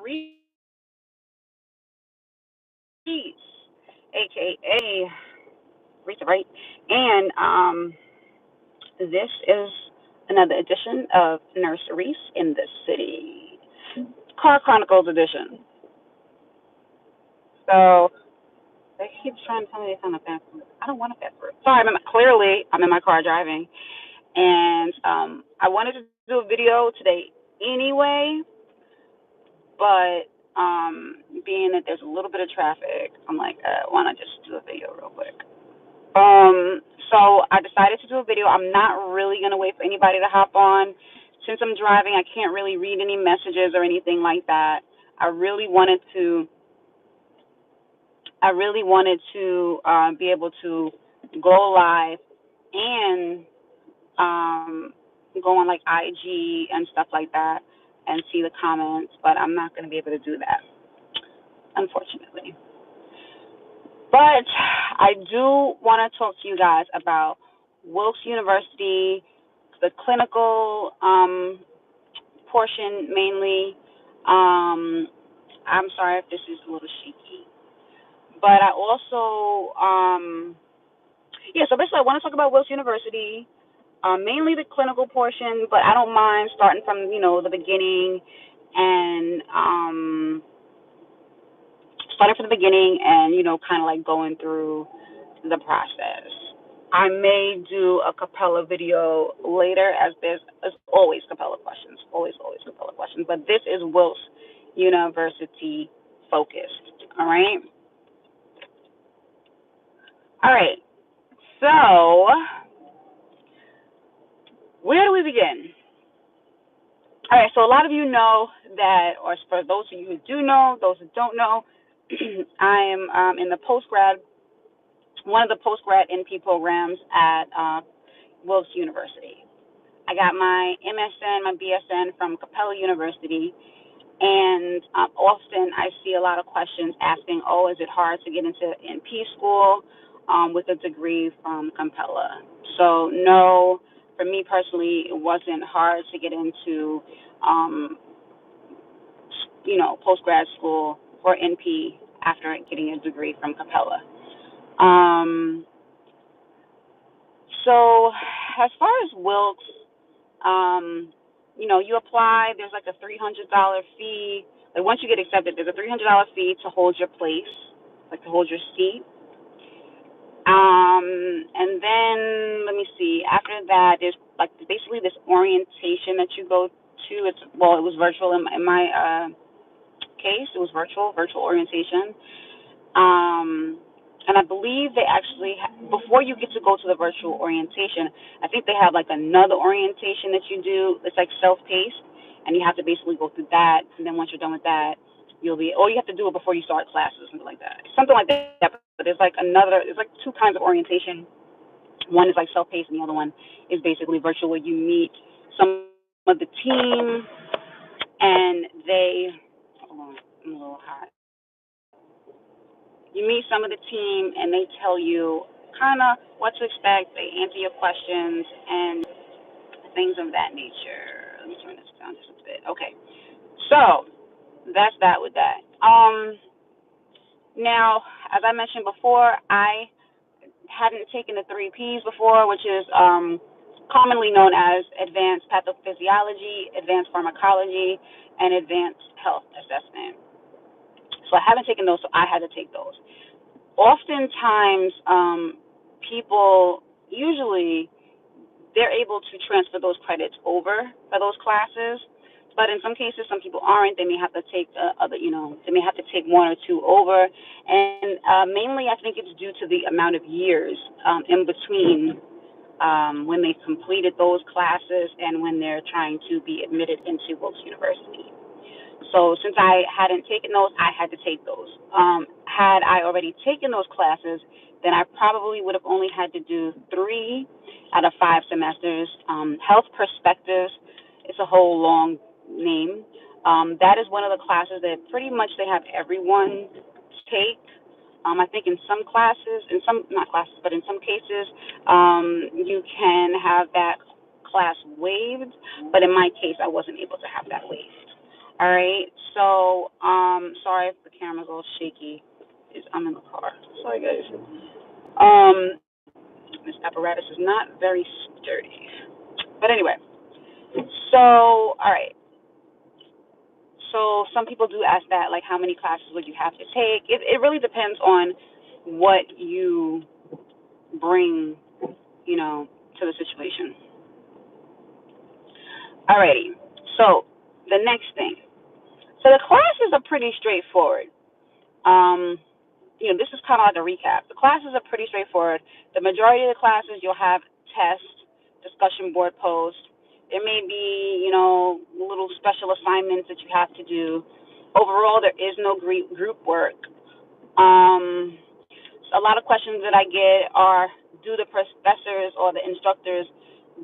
Reese, aka Reese, right? And this is another edition of Nurse Reese in the City, Car Chronicles edition. So they keep trying to tell me they found a password. I don't want a password. Sorry, clearly I'm in my car driving, and I wanted to do a video today anyway, but being that there's a little bit of traffic, I'm like, why not just do a video real quick? So I decided to do a video. I'm not really gonna wait for anybody to hop on. Since I'm driving, I can't really read any messages or anything like that. I really wanted to be able to go live and go on like IG and stuff like that and see the comments, but I'm not going to be able to do that, unfortunately. But I do want to talk to you guys about Wilkes University, the clinical portion mainly. I'm sorry if this is a little shaky, but I also, so basically I want to talk about Wilkes University, mainly the clinical portion, but I don't mind starting from, the beginning and kind of like going through the process. I may do a Capella video later, as there's always Capella questions, always Capella questions, but this is Wilkes University focused, all right? All right, so where do we begin? All right, so a lot of you know that, or for those of you who do know, those who don't know, I am in the one of the post-grad NP programs at Wilkes University. I got my MSN, my BSN from Capella University, and often I see a lot of questions asking, is it hard to get into NP school with a degree from Capella? So no, for me personally, it wasn't hard to get into, post-grad school for NP after getting a degree from Capella. So as far as Wilkes, you apply, there's like a $300 fee. Like once you get accepted, there's a $300 fee to hold your place, like to hold your seat. And then let me see, after that, there's like basically this orientation that you go to. It was virtual in my case. It was virtual orientation. And I believe they actually, before you get to go to the virtual orientation, I think they have like another orientation that you do. It's like self-paced, and you have to basically go through that. And then once you're done with that, you have to do it before you start classes, something like that. Something like that. But there's like two kinds of orientation. One is like self-paced, and the other one is basically virtual, where you meet some of the team, and hold on, I'm a little hot. You meet some of the team, and they tell you kind of what to expect. They answer your questions and things of that nature. Let me turn this down just a bit. Okay, so that's that with that. Now, as I mentioned before, I hadn't taken the 3 Ps before, which is commonly known as Advanced Pathophysiology, Advanced Pharmacology, and Advanced Health Assessment. So I haven't taken those, so I had to take those. Oftentimes, people usually they're able to transfer those credits over for those classes, but in some cases, some people aren't. They may have to take they may have to take 1 or 2 over, and mainly I think it's due to the amount of years in between when they completed those classes and when they're trying to be admitted into Wilkes University. So since I hadn't taken those, I had to take those. Had I already taken those classes, then I probably would have only had to do 3 out of 5 semesters. Health Perspectives, it's a whole long name. That is one of the classes that pretty much they have everyone take. I think in some classes, not classes, but in some cases, you can have that class waived, but in my case, I wasn't able to have that waived. All right. So, sorry if the camera's a little shaky. I'm in the car. Sorry, guys. This apparatus is not very sturdy. But anyway, so, all right. So some people do ask that, like, how many classes would you have to take? It really depends on what you bring, to the situation. Alrighty. So the next thing. So the classes are pretty straightforward. This is kind of like a recap. The classes are pretty straightforward. The majority of the classes you'll have tests, discussion board posts. There may be, little special assignments that you have to do. Overall, there is no group work. A lot of questions that I get are, do the professors or the instructors,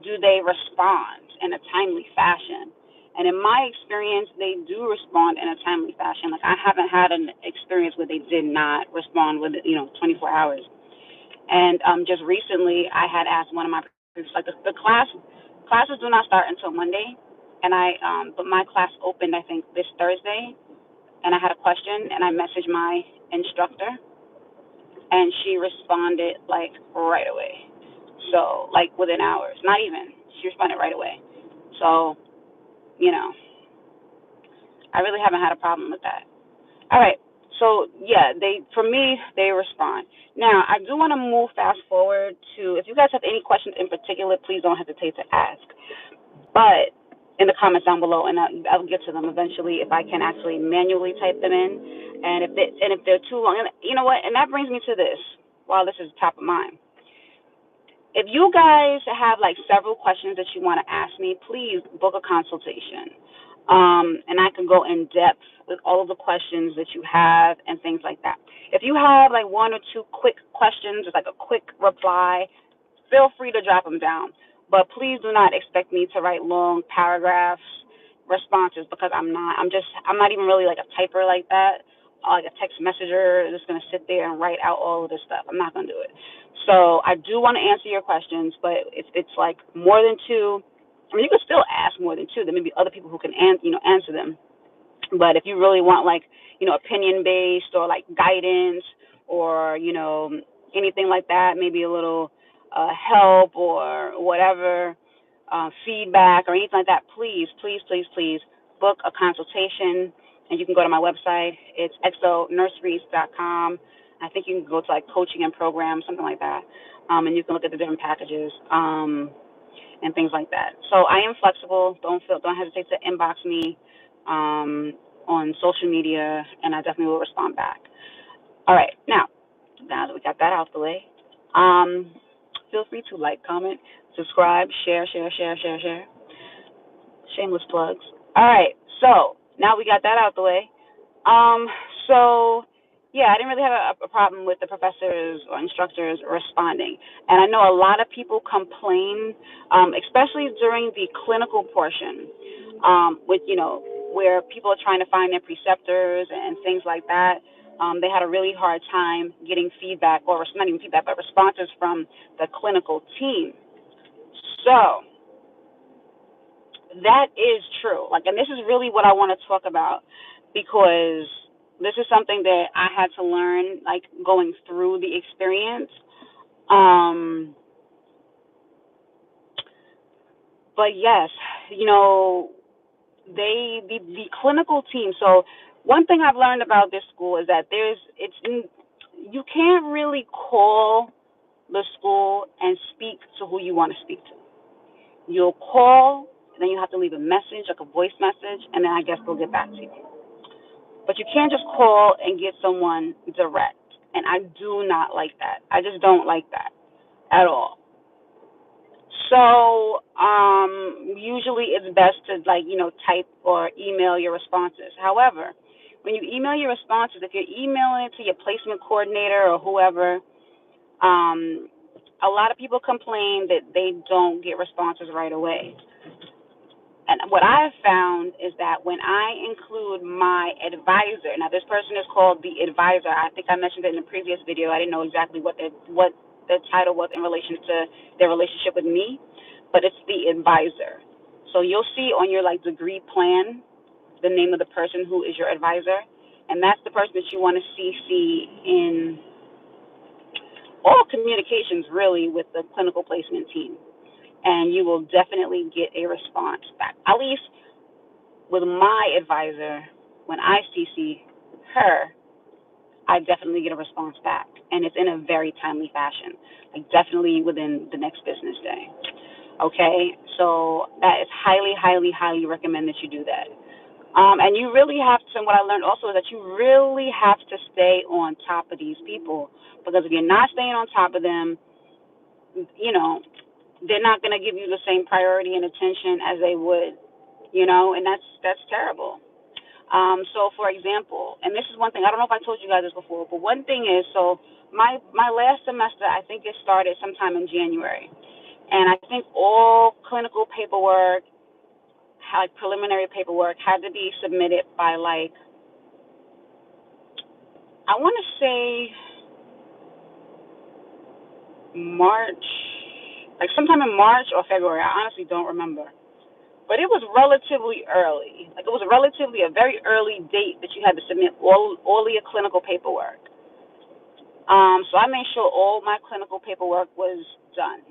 do they respond in a timely fashion? And in my experience, they do respond in a timely fashion. Like, I haven't had an experience where they did not respond within, 24 hours. And just recently, I had asked one of my, like, the classes do not start until Monday. And but my class opened, I think, this Thursday. And I had a question, and I messaged my instructor, and she responded, like, right away. So, like, within hours. Not even. She responded right away. So, I really haven't had a problem with that. All right. So, yeah, for me, they respond. Now, I do want to move fast forward to, if you guys have any questions in particular, please don't hesitate to ask. But in the comments down below, and I'll get to them eventually if I can actually manually type them in. And if they're too long, and you know what? And that brings me to this, while this is top of mind. If you guys have, like, several questions that you want to ask me, please book a consultation. And I can go in depth with all of the questions that you have and things like that. If you have, like, one or two quick questions, just like a quick reply, feel free to drop them down. But please do not expect me to write long paragraphs, responses, because I'm not even really like a typer like that, like a text messenger that's going to sit there and write out all of this stuff. I'm not going to do it. So I do want to answer your questions, but if it's like more than two, I mean, you can still ask more than two. There may be other people who can answer them. But if you really want, like, opinion based or like guidance or, anything like that, maybe a little help or whatever, feedback or anything like that, please book a consultation. And you can go to my website. It's xoNurseReese.com. I think you can go to, like, coaching and programs, something like that. And you can look at the different packages and things like that. So I am flexible. Don't hesitate to inbox me on social media, and I definitely will respond back. All right, now that we got that out the way, feel free to like, comment, subscribe, share. Shameless plugs. All right, so now we got that out the way. So yeah, I didn't really have a problem with the professors or instructors responding. And I know a lot of people complain, especially during the clinical portion, with, where people are trying to find their preceptors and things like that. They had a really hard time getting feedback, or not even feedback, but responses from the clinical team. So that is true. Like, and this is really what I want to talk about, because this is something that I had to learn, like, going through the experience. But yes, the clinical team. So one thing I've learned about this school is that you can't really call the school and speak to who you want to speak to. You'll call, and then you have to leave a message, like a voice message, and then I guess they'll get back to you. But you can't just call and get someone direct. And I do not like that. I just don't like that at all. So usually it's best to, like, type or email your responses. However, when you email your responses, if you're emailing it to your placement coordinator or whoever, a lot of people complain that they don't get responses right away. And what I've found is that when I include my advisor, now this person is called the advisor. I think I mentioned it in the previous video. I didn't know exactly what the title was in relation to their relationship with me, but it's the advisor. So you'll see on your, like, degree plan, the name of the person who is your advisor, and that's the person that you want to CC in all communications, really, with the clinical placement team. And you will definitely get a response back. At least with my advisor, when I CC her, I definitely get a response back. And it's in a very timely fashion, like definitely within the next business day. Okay? So that is highly, highly, highly recommend that you do that. And you really have to, and what I learned also is that you really have to stay on top of these people, because if you're not staying on top of them, you know, they're not going to give you the same priority and attention as they would, you know, and that's terrible. So for example, and this is one thing, I don't know if I told you guys this before, but one thing is, so my last semester, I think it started sometime in January, and I think all clinical paperwork, like preliminary paperwork, had to be submitted by, like, I want to say March, like sometime in March or February. I honestly don't remember. But it was relatively early. Like, it was relatively a very early date that you had to submit all your clinical paperwork. So I made sure all my clinical paperwork was done.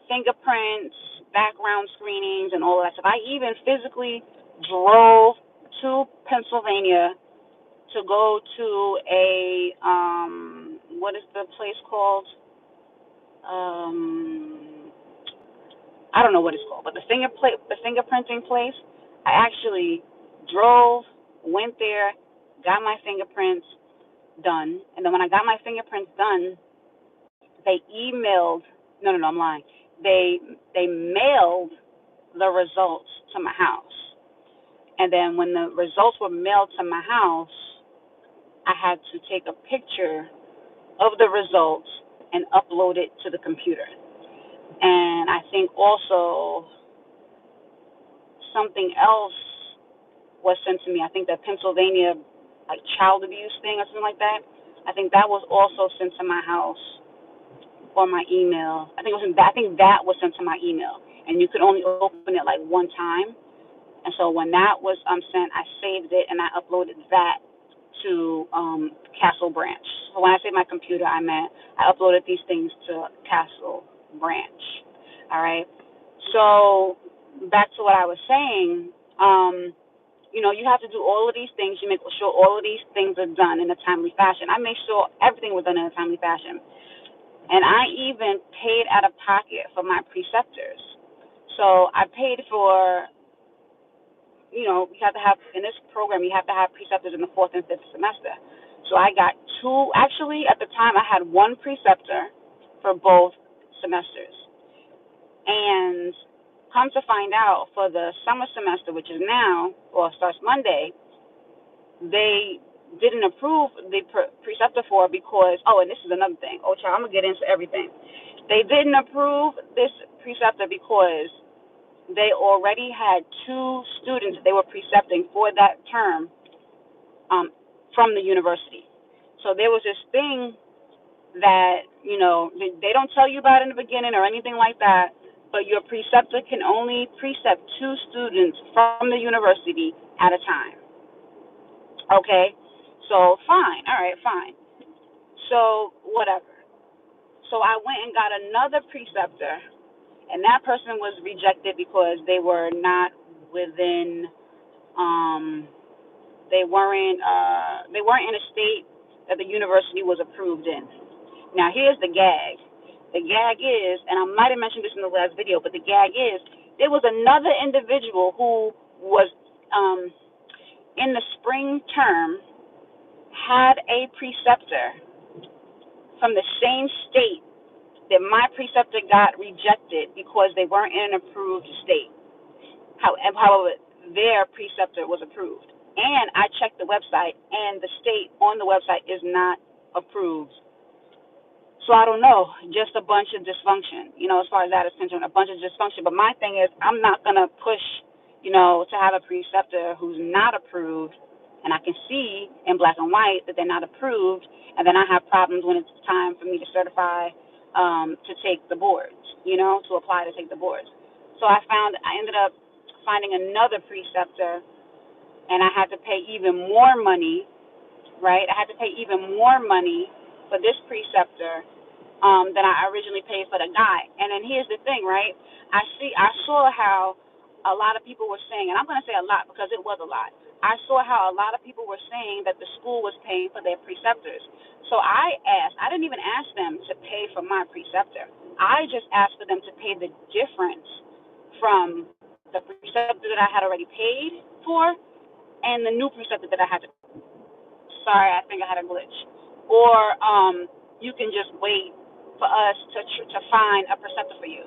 Fingerprints, background screenings, and all of that stuff. I even physically drove to Pennsylvania to go to a, what is the place called? I don't know what it's called, but the fingerprinting place. I actually drove, went there, got my fingerprints done, and then when I got my fingerprints done, they emailed. No, I'm lying. They mailed the results to my house, and then when the results were mailed to my house, I had to take a picture of the results and upload it to the computer. And I think also something else was sent to me. I think that Pennsylvania, like, child abuse thing or something like that. I think that was also sent to my house or my email. I think that was sent to my email, and you could only open it like one time. And so when that was sent, I saved it and I uploaded that to Castle Branch. So when I say my computer, I meant I uploaded these things to Castle Branch. All right. So back to what I was saying, you know, you have to do all of these things. You make sure all of these things are done in a timely fashion. I made sure everything was done in a timely fashion. And I even paid out of pocket for my preceptors. So I paid for, you know, you have to have, in this program, you have to have preceptors in the 4th and 5th semester. So I got two, actually, at the time, I had one preceptor for both semesters. And come to find out, for the summer semester, which is now, or starts Monday, they didn't approve the preceptor for because, oh, and this is another thing. Oh, child, I'm going to get into everything. They didn't approve this preceptor because they already had 2 students they were precepting for that term from the university. So there was this thing that, you know, they don't tell you about in the beginning or anything like that, but your preceptor can only precept 2 students from the university at a time. Okay? So, fine. All right, fine. So, whatever. So I went and got another preceptor, and that person was rejected because they were not within, they weren't in a state that the university was approved in. Now here's the gag. The gag is, and I might have mentioned this in the last video, but the gag is, there was another individual who was in the spring term, had a preceptor from the same state that my preceptor got rejected because they weren't in an approved state. However, their preceptor was approved. And I checked the website, and the state on the website is not approved. So I don't know, just a bunch of dysfunction, you know, as far as that is concerned, a bunch of dysfunction. But my thing is, I'm not going to push, you know, to have a preceptor who's not approved, and I can see in black and white that they're not approved, and then I have problems when it's time for me to certify to take the boards, you know, to apply to take the boards. So I ended up finding another preceptor and I had to pay even more money, right? I had to pay even more money for this preceptor than I originally paid for the guy. And then here's the thing, right? I saw how a lot of people were saying, and I'm going to say a lot because it was a lot. I saw how a lot of people were saying that the school was paying for their preceptors. So I didn't even ask them to pay for my preceptor. I just asked for them to pay the difference from the preceptor that I had already paid for and the new preceptor that I had to. Sorry, I think I had a glitch. Or you can just wait for us to find a preceptor for you.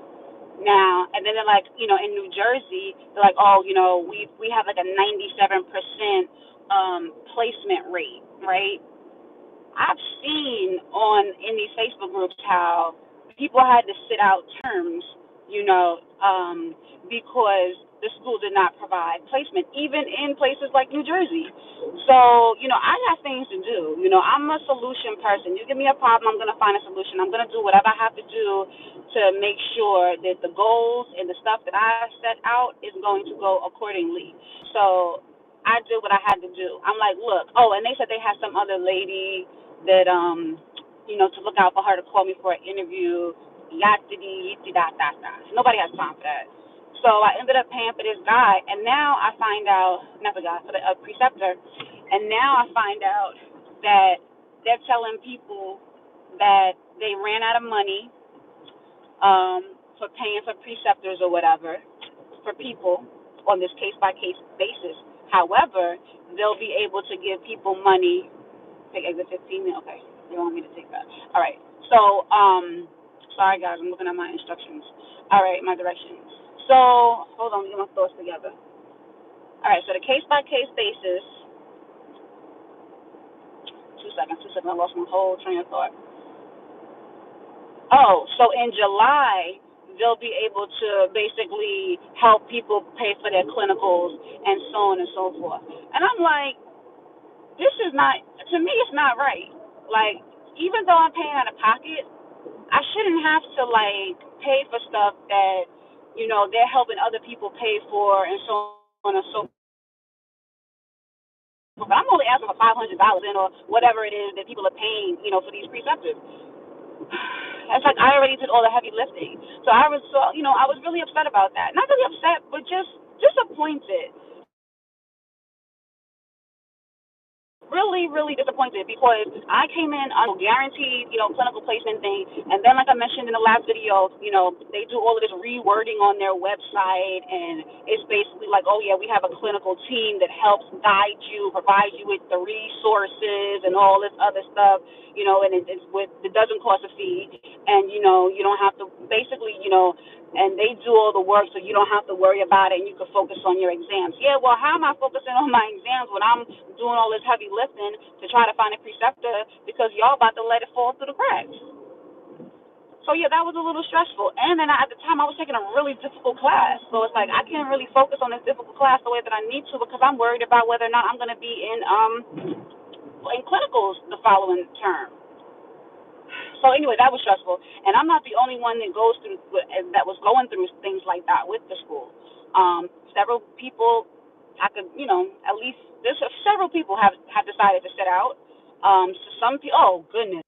Now, and then they're like, in New Jersey, they're like, oh, we have like a 97% placement rate, right? I've seen in these Facebook groups how people had to sit out terms, because the school did not provide placement, even in places like New Jersey. So, I got things to do. I'm a solution person. You give me a problem, I'm going to find a solution. I'm going to do whatever I have to do to make sure that the goals and the stuff that I set out is going to go accordingly. So I did what I had to do. I'm like, look, and they said they had some other lady that, to look out for her to call me for an interview, Nobody has time for that. So I ended up paying for this guy, and now I find out, not the guy, for the preceptor, and now I find out that they're telling people that they ran out of money for paying for preceptors or whatever for people on this case-by-case basis. However, they'll be able to give people money. Take exit 15. Okay, they want me to take that. All right. So, sorry guys, I'm looking at my instructions. All right, my directions. So, hold on, get my thoughts together. All right. So the case-by-case basis. 2 seconds. I lost my whole train of thought. Oh, so in July, they'll be able to basically help people pay for their clinicals and so on and so forth. And I'm like, this is not, to me, it's not right. Like, even though I'm paying out of pocket, I shouldn't have to, pay for stuff that, they're helping other people pay for and so on and so forth. But I'm only asking for $500 or whatever it is that people are paying, for these preceptors. It's like I already did all the heavy lifting. So I was really upset about that. Not really upset, but just disappointed. Really, really disappointed because I came in on a guaranteed, clinical placement thing. And then, like I mentioned in the last video, they do all of this rewording on their website. And it's basically like, oh, yeah, we have a clinical team that helps guide you, provide you with the resources and all this other stuff, and it doesn't cost a fee. And, you don't have to basically, and they do all the work so you don't have to worry about it and you can focus on your exams. Yeah, well, how am I focusing on my exams when I'm doing all this heavy lifting to try to find a preceptor because y'all about to let it fall through the cracks? So, yeah, that was a little stressful. And then at the time, I was taking a really difficult class. So it's like I can't really focus on this difficult class the way that I need to because I'm worried about whether or not I'm going to be in clinicals the following term. So anyway, that was stressful, and I'm not the only one that was going through things like that with the school. Several people, at least there's several people have decided to sit out. So some people, oh goodness,